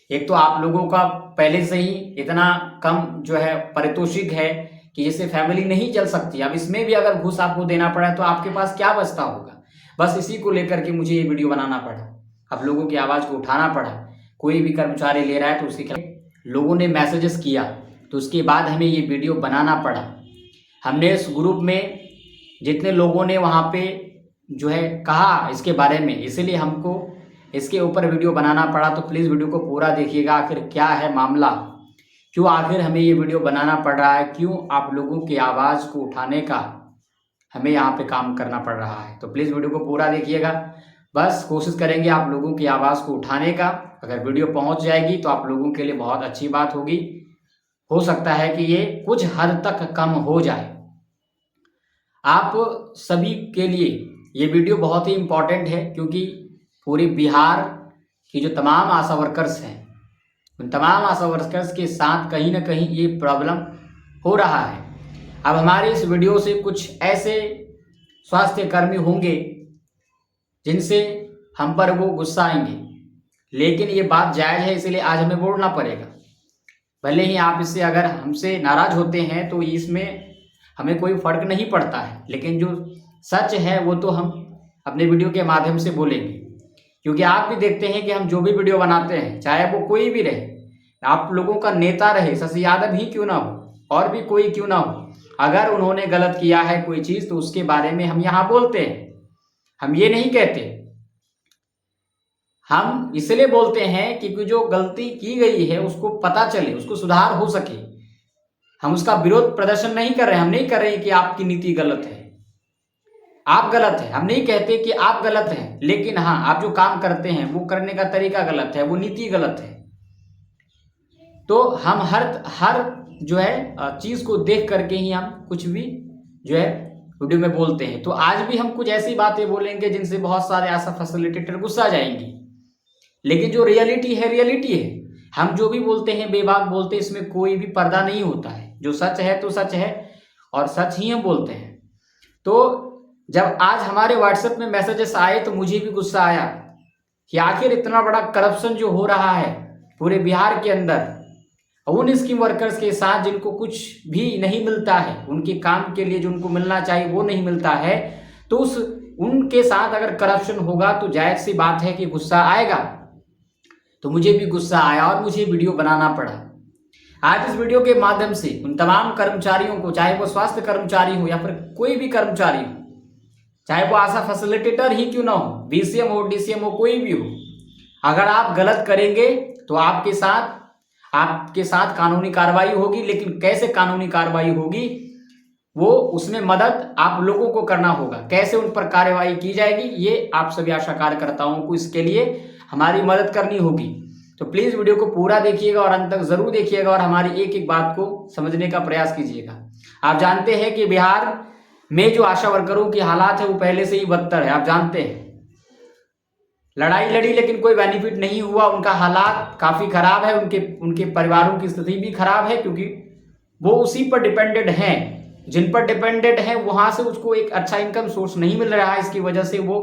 एक तो आप लोगों का पहले से ही इतना कम जो है पारितोषिक है कि जिससे फैमिली नहीं चल सकती। अब इसमें भी अगर घूस आपको देना पड़ा तो आपके पास क्या बचता होगा। बस इसी को लेकर के मुझे ये वीडियो बनाना पड़ा, अब लोगों की आवाज़ को उठाना पड़ा। कोई भी कर्मचारी ले रहा है तो उसके खिलाफ लोगों ने मैसेजेस किया, तो उसके बाद हमें ये वीडियो बनाना पड़ा। हमने इस ग्रुप में जितने लोगों ने वहाँ पे जो है कहा इसके बारे में, इसीलिए हमको इसके ऊपर वीडियो बनाना पड़ा। तो प्लीज़ वीडियो को पूरा देखिएगा, आखिर क्या है मामला, क्यों आखिर हमें ये वीडियो बनाना पड़ रहा है, क्यों आप लोगों की आवाज़ को उठाने का हमें यहाँ पे काम करना पड़ रहा है। तो प्लीज़ वीडियो को पूरा देखिएगा। बस कोशिश करेंगे आप लोगों की आवाज़ को उठाने का। अगर वीडियो पहुँच जाएगी तो आप लोगों के लिए बहुत अच्छी बात होगी। हो सकता है कि ये कुछ हद तक कम हो जाए। आप सभी के लिए ये वीडियो बहुत ही इम्पॉर्टेंट है, क्योंकि पूरे बिहार की जो तमाम आशा वर्कर्स हैं, उन तमाम आशा वर्कर्स के साथ कहीं ना कहीं ये प्रॉब्लम हो रहा है। अब हमारे इस वीडियो से कुछ ऐसे स्वास्थ्य कर्मी होंगे जिनसे हम पर वो गुस्सा आएंगे, लेकिन ये बात जायज़ है, इसलिए आज हमें बोलना पड़ेगा। भले ही आप इससे अगर हमसे नाराज़ होते हैं तो इसमें हमें कोई फ़र्क नहीं पड़ता है, लेकिन जो सच है वो तो हम अपने वीडियो के माध्यम से बोलेंगे। क्योंकि आप भी देखते हैं कि हम जो भी वीडियो बनाते हैं, चाहे वो कोई भी रहे, आप लोगों का नेता रहे, शशि यादव ही क्यों ना हो और भी कोई क्यों ना हो, अगर उन्होंने गलत किया है कोई चीज़ तो उसके बारे में हम यहाँ बोलते हैं। हम ये नहीं कहते, हम इसलिए बोलते हैं क्योंकि जो गलती की गई है उसको पता चले, उसको सुधार हो सके। हम उसका विरोध प्रदर्शन नहीं कर रहे हैं, हम नहीं कर रहे हैं कि आपकी नीति गलत है, आप गलत है, हम नहीं कहते कि आप गलत हैं, लेकिन हाँ आप जो काम करते हैं वो करने का तरीका गलत है, वो नीति गलत है। तो हम हर जो है चीज़ को देख करके ही हम कुछ भी जो है वीडियो में बोलते हैं। तो आज भी हम कुछ ऐसी बातें बोलेंगे जिनसे बहुत सारे आशा फैसिलिटेटर गुस्सा जाएंगे, लेकिन जो रियलिटी है रियलिटी है। हम जो भी बोलते हैं बेबाक बोलते हैं, इसमें कोई भी पर्दा नहीं होता है। जो सच है तो सच है और सच ही हम बोलते हैं। तो जब आज हमारे व्हाट्सएप में मैसेजेस आए तो मुझे भी गुस्सा आया कि आखिर इतना बड़ा करप्शन जो हो रहा है पूरे बिहार के अंदर, उन स्कीम वर्कर्स के साथ जिनको कुछ भी नहीं मिलता है, उनके काम के लिए जो उनको मिलना चाहिए वो नहीं मिलता है, तो उनके साथ अगर करप्शन होगा तो जायज़ सी बात है कि गुस्सा आएगा। तो मुझे भी गुस्सा आया और मुझे वीडियो बनाना पड़ा। आज इस वीडियो के माध्यम से उन तमाम कर्मचारियों को, चाहे वो स्वास्थ्य कर्मचारी हो या फिर कोई भी कर्मचारी हो, चाहे वो आशा फैसिलिटेटर ही क्यों ना हो, बीसीएम हो, डीसीएम हो, कोई भी हो, अगर आप गलत करेंगे तो आपके साथ कानूनी कार्रवाई होगी। लेकिन कैसे कानूनी कार्रवाई होगी वो उसमें मदद आप लोगों को करना होगा। कैसे उन पर कार्रवाई की जाएगी ये आप सभी आशा कार्यकर्ताओं को इसके लिए हमारी मदद करनी होगी। तो प्लीज़ वीडियो को पूरा देखिएगा और अंत तक ज़रूर देखिएगा और हमारी एक एक बात को समझने का प्रयास कीजिएगा। आप जानते हैं कि बिहार में जो आशा वर्करों की हालात है वो पहले से ही बदतर है। आप जानते हैं, लड़ाई लड़ी लेकिन कोई बेनिफिट नहीं हुआ, उनका हालात काफ़ी ख़राब है, उनके परिवारों की स्थिति भी खराब है, क्योंकि वो उसी पर डिपेंडेड हैं। जिन पर डिपेंडेड है वहाँ से उसको एक अच्छा इनकम सोर्स नहीं मिल रहा है। इसकी वजह से वो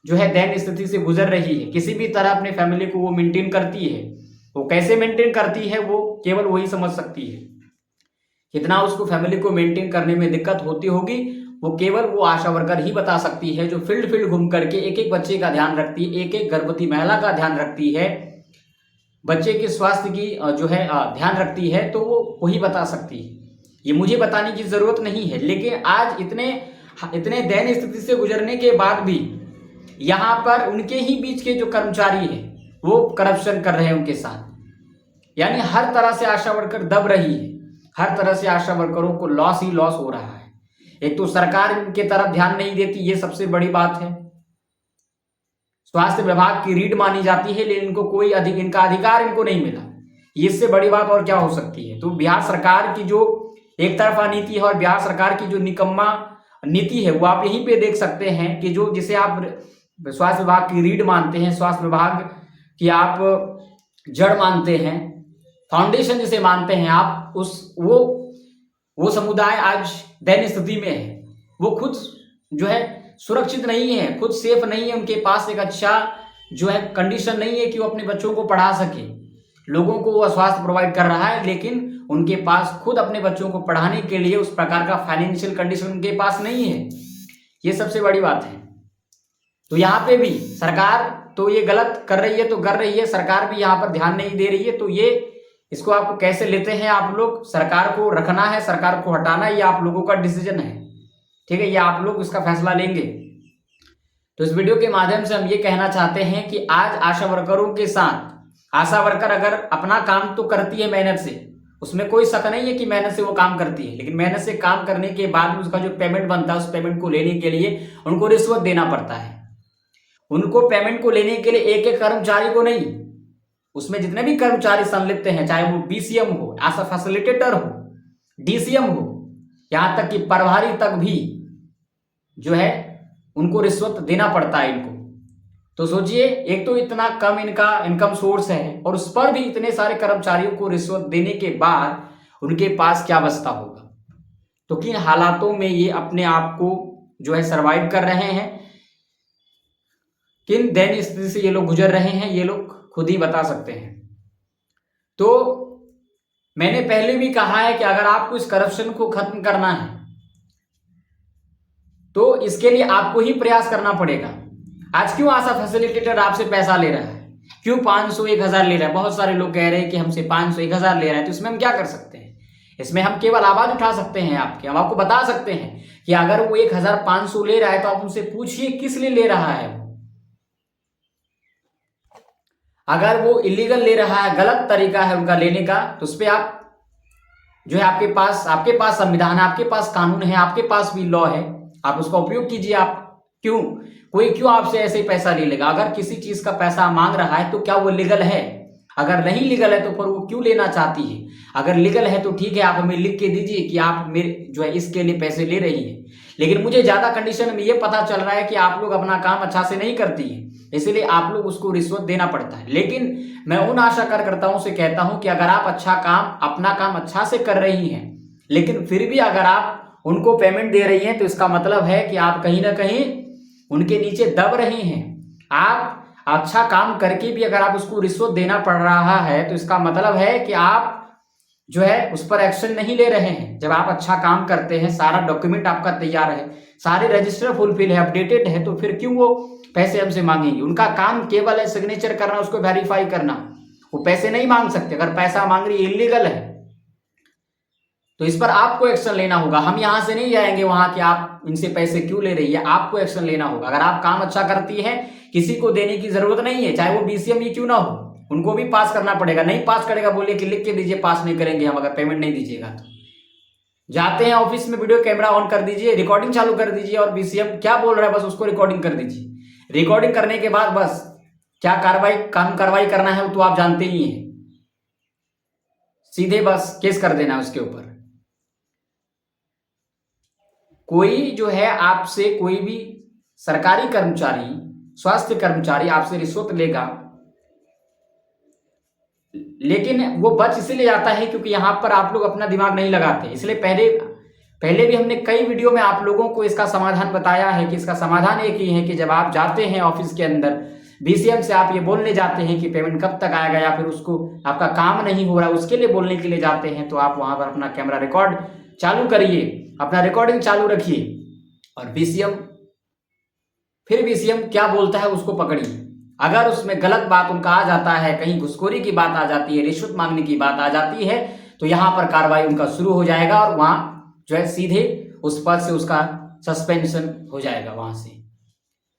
जो है दैन्य स्थिति से गुजर रही है। किसी भी तरह अपने फैमिली को वो मेंटेन करती है। वो कैसे मेंटेन करती है वो केवल वही समझ सकती है। कितना उसको फैमिली को मेंटेन करने में दिक्कत होती होगी वो केवल वो आशा वर्कर ही बता सकती है, जो फील्ड घूम करके एक एक बच्चे का ध्यान रखती है, एक एक गर्भवती महिला का ध्यान रखती है, बच्चे के स्वास्थ्य की जो है ध्यान रखती है। तो वो वही बता सकती है, ये मुझे बताने की ज़रूरत नहीं है। लेकिन आज इतने दयनीय स्थिति से गुजरने के बाद भी यहाँ पर उनके ही बीच के जो कर्मचारी हैं वो करप्शन कर रहे हैं उनके साथ। यानी हर तरह से आशा वर्कर दब रही है, हर तरह से आशा वर्करों को लॉस ही लॉस हो रहा है। एक तो सरकार इनके तरफ ध्यान नहीं देती, ये सबसे बड़ी बात है। स्वास्थ्य विभाग की रीढ़ मानी जाती है, लेकिन इनको इनका अधिकार इनको नहीं मिला। इससे बड़ी बात और क्या हो सकती है। तो बिहार सरकार की जो एक तरफा नीति है और बिहार सरकार की जो निकम्मा नीति है वो आप यहीं पे देख सकते हैं कि जो जिसे आप स्वास्थ्य विभाग की रीढ़ मानते हैं, स्वास्थ्य विभाग की आप जड़ मानते हैं, फाउंडेशन जिसे मानते हैं आप, वो समुदाय आज दैन्य स्थिति में है। वो खुद जो है सुरक्षित नहीं है, खुद सेफ नहीं है, उनके पास एक अच्छा जो है कंडीशन नहीं है कि वो अपने बच्चों को पढ़ा सके। लोगों को वो स्वास्थ्य प्रोवाइड कर रहा है, लेकिन उनके पास खुद अपने बच्चों को पढ़ाने के लिए उस प्रकार का फाइनेंशियल कंडीशन उनके पास नहीं है। ये सबसे बड़ी बात है। तो यहाँ पे भी सरकार तो ये गलत कर रही है तो कर रही है, सरकार भी यहाँ पर ध्यान नहीं दे रही है। तो ये इसको आपको कैसे लेते हैं आप लोग? सरकार को रखना है, सरकार को हटाना, ये आप लोगों का डिसीजन है, ठीक है? ये आप लोग इसका फैसला लेंगे। तो इस वीडियो के माध्यम से हम ये कहना चाहते हैं कि आज आशा वर्करों के साथ, आशा वर्कर अगर अपना काम तो करती है मेहनत से, उसमें कोई शक नहीं है कि मेहनत से वो काम करती है, लेकिन मेहनत से काम करने के बाद उसका जो पेमेंट बनता है, उस पेमेंट को लेने के लिए उनको रिश्वत देना पड़ता है। उनको पेमेंट को लेने के लिए एक एक कर्मचारी को नहीं, उसमें जितने भी कर्मचारी संलिप्त हैं, चाहे वो बीसीएम हो, आशा फैसिलिटेटर हो, डीसीएम हो, यहां तक कि प्रभारी तक भी जो है उनको रिश्वत देना पड़ता है इनको। तो सोचिए, एक तो इतना कम इनका इनकम सोर्स है और उस पर भी इतने सारे कर्मचारियों को रिश्वत देने के बाद उनके पास क्या बचता होगा। तो किन हालातों में ये अपने आप को जो है सरवाइव कर रहे हैं, किन दैनीय स्थिति से ये लोग गुजर रहे हैं, ये लोग खुद ही बता सकते हैं। तो मैंने पहले भी कहा है कि अगर आपको इस करप्शन को खत्म करना है तो इसके लिए आपको ही प्रयास करना पड़ेगा। आज क्यों आशा फैसिलिटेटर आपसे पैसा ले रहा है? क्यों 500 1000 ले रहा है? बहुत सारे लोग कह रहे हैं कि हमसे 500 1000 ले रहा है। तो इसमें हम क्या कर सकते हैं? इसमें हम केवल आवाज उठा सकते हैं आपके, हम आपको बता सकते हैं कि अगर वो 1500 ले रहा है तो आप उनसे पूछिए किस लिए ले रहा है। अगर वो इलीगल ले रहा है, गलत तरीका है उनका लेने का, तो उस पर आप जो है आपके पास संविधान है, आपके पास कानून है, आपके पास भी लॉ है, आप उसका उपयोग कीजिए। आप कोई क्यों आपसे ऐसे ही पैसा ले लेगा? अगर किसी चीज का पैसा मांग रहा है तो क्या वो लीगल है? अगर नहीं लीगल है तो फिर वो क्यों लेना चाहती है? अगर लीगल है तो ठीक है, आप हमें लिख के दीजिए कि आप मेरे जो है इसके लिए पैसे ले रही है। लेकिन मुझे ज्यादा कंडीशन में ये पता चल रहा है कि आप लोग अपना काम अच्छा से नहीं करती है, इसलिए आप लोग उसको रिश्वत देना पड़ता है। लेकिन मैं उन आशा कार्यकर्ताओं से कहता हूं कि अगर आप अपना काम अच्छा से कर रही हैं, लेकिन फिर भी अगर आप उनको पेमेंट दे रही हैं, तो इसका मतलब है कि आप कहीं ना कहीं उनके नीचे दब रही हैं। आप अच्छा काम करके भी अगर आप उसको रिश्वत देना पड़ रहा है, तो इसका मतलब है कि आप जो है उस पर एक्शन नहीं ले रहे हैं। जब आप अच्छा काम करते हैं, सारा डॉक्यूमेंट आपका तैयार है, सारे रजिस्टर फुलफिल है, अपडेटेड है, तो फिर क्यों वो पैसे हमसे मांगेंगे? उनका काम केवल है सिग्नेचर करना, उसको वेरीफाई करना, वो पैसे नहीं मांग सकते। अगर पैसा मांग रही है, इलीगल है, तो इस पर आपको एक्शन लेना होगा। हम यहां से नहीं जाएंगे वहां कि आप इनसे पैसे क्यों ले रही है, आपको एक्शन लेना होगा। अगर आप काम अच्छा करती है, किसी को देने की जरूरत नहीं है, चाहे वो बीसीएम ही क्यों ना हो, उनको भी पास करना पड़ेगा। नहीं पास करेगा, बोलिए कि लिख के दीजिए पास नहीं करेंगे हम, अगर पेमेंट नहीं दीजिएगा तो। जाते हैं ऑफिस में, वीडियो कैमरा ऑन कर दीजिए, रिकॉर्डिंग चालू कर दीजिए, और बीसीएम क्या बोल रहा है बस उसको रिकॉर्डिंग कर दीजिए। रिकॉर्डिंग करने के बाद बस क्या कार्रवाई करना है वो तो आप जानते ही हैं, सीधे बस केस कर देना उसके ऊपर। कोई जो है आपसे, कोई भी सरकारी कर्मचारी, स्वास्थ्य कर्मचारी आपसे रिश्वत लेगा, लेकिन वो बच इसलिए जाता है क्योंकि यहां पर आप लोग अपना दिमाग नहीं लगाते। इसलिए पहले भी हमने कई वीडियो में आप लोगों को इसका समाधान बताया है कि इसका समाधान एक ही है कि जब आप जाते हैं ऑफिस के अंदर, बीसीएम से आप ये बोलने जाते हैं कि पेमेंट कब तक आएगा, या फिर उसको आपका काम नहीं हो रहा उसके लिए बोलने के लिए जाते हैं, तो आप वहां पर अपना कैमरा रिकॉर्ड चालू करिए, अपना रिकॉर्डिंग चालू रखिए, और बीसीएम क्या बोलता है उसको पकड़िए। अगर उसमें गलत बात उनका आ जाता है, कहीं घुसखोरी की बात आ जाती है, रिश्वत मांगने की बात आ जाती है, तो यहां पर कार्रवाई उनका शुरू हो जाएगा, और वहां जो है सीधे उस पद से उसका सस्पेंशन हो जाएगा वहां से।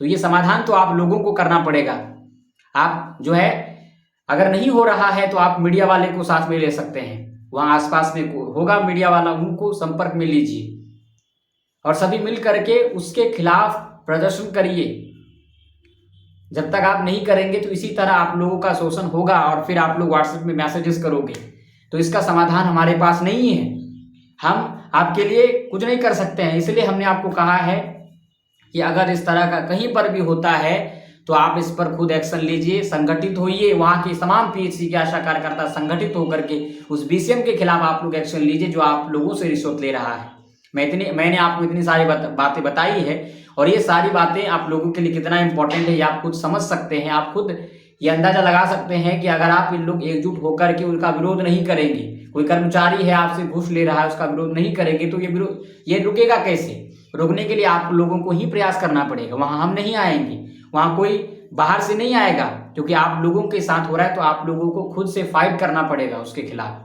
तो ये समाधान तो आप लोगों को करना पड़ेगा। आप जो है अगर नहीं हो रहा है तो आप मीडिया वाले को साथ में ले सकते हैं, वहां आसपास में होगा मीडिया वाला, उनको संपर्क में लीजिए और सभी मिल करके उसके खिलाफ प्रदर्शन करिए। जब तक आप नहीं करेंगे तो इसी तरह आप लोगों का शोषण होगा, और फिर आप लोग व्हाट्सएप में मैसेजेस करोगे। तो इसका समाधान हमारे पास नहीं है, हम आपके लिए कुछ नहीं कर सकते हैं। इसलिए हमने आपको कहा है कि अगर इस तरह का कहीं पर भी होता है तो आप इस पर खुद एक्शन लीजिए, संगठित होइए, वहां के तमाम पीएचसी के आशा कार्यकर्ता संगठित होकर के उस बीसीएम के खिलाफ आप लोग एक्शन लीजिए जो आप लोगों से रिश्वत ले रहा है। मैंने आपको इतनी सारी बातें बताई है, और ये सारी बातें आप लोगों के लिए कितना इंपॉर्टेंट है ये आप खुद समझ सकते हैं। आप खुद ये अंदाजा लगा सकते हैं कि अगर आप इन लोग एकजुट होकर के उनका विरोध नहीं करेंगे, कोई कर्मचारी है आपसे घूस ले रहा है उसका विरोध नहीं करेंगे, तो ये रुकेगा कैसे? रोकने के लिए आप लोगों को ही प्रयास करना पड़ेगा। वहां हम नहीं आएंगे, वहां कोई बाहर से नहीं आएगा, क्योंकि आप लोगों के साथ हो रहा है तो आप लोगों को खुद से फाइट करना पड़ेगा उसके खिलाफ।